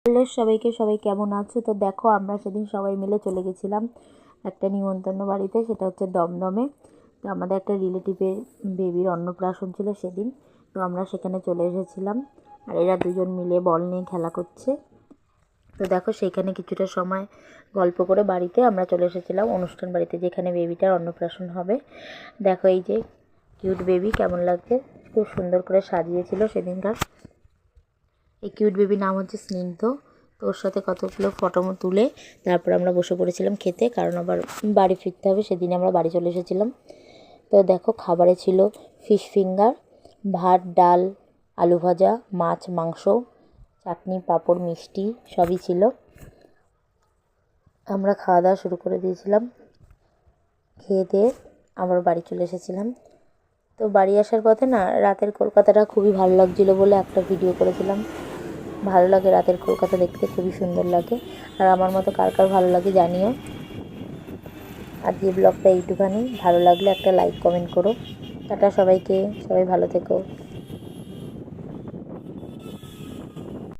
Hello সবাইকে, সবাই কেমন আছো? তো দেখো, আমরা সেদিন সবাই মিলে চলে গেছিলাম একটা নিমন্ত্রণ বাড়িতে, সেটা হচ্ছে দমদমে। তো আমাদের একটা রিলেটিভের বেবির অন্নপ্রাশন ছিল সেদিন। তো আমরা সেখানে চলে এসেছিলাম, আর এরা দুজন মিলে বল নিয়ে খেলা করছে। তো দেখো, সেখানে কিছুটা সময় গল্প করে বাড়িতে আমরা চলে এসেছিলাম, অনুষ্ঠান বাড়িতে যেখানে বেবিটার অন্নপ্রাশন হবে। দেখো এই যে কিউট বেবি, কেমন লাগছে, খুব সুন্দর করে সাজিয়েছিল সেদিনকার। এই কিউট বেবির নাম হচ্ছে স্নিগ্ধ। তো ওর সাথে কতগুলো ফটো তুলে তারপর আমরা বসে পড়েছিলাম খেতে, কারণ আবার বাড়ি ফিরতে হবে। সেদিনে আমরা বাড়ি চলে এসেছিলাম। তো দেখো, খাবারে ছিল ফিশ ফিঙ্গার, ভাত, ডাল, আলু ভাজা, মাছ, মাংস, চাটনি, পাঁপড়, মিষ্টি সবই ছিল। আমরা খাওয়া দাওয়া শুরু করে দিয়েছিলাম। খেয়ে দিয়ে আবার বাড়ি চলে এসেছিলাম। তো বাড়ি আসার পথে না, রাতের কলকাতাটা খুবই ভালো লাগছিলো বলে একটা ভিডিও করেছিলাম। ভালো লাগে রাতের কলকাতা দেখতে, খুবই সুন্দর লাগে। আর আমার মতো কার কার ভালো লাগে জানিও। আজকে ব্লগটা এইটুখানি। ভালো লাগলে একটা লাইক কমেন্ট করো। টাটা সবাইকে, সবাই ভালো থেকো।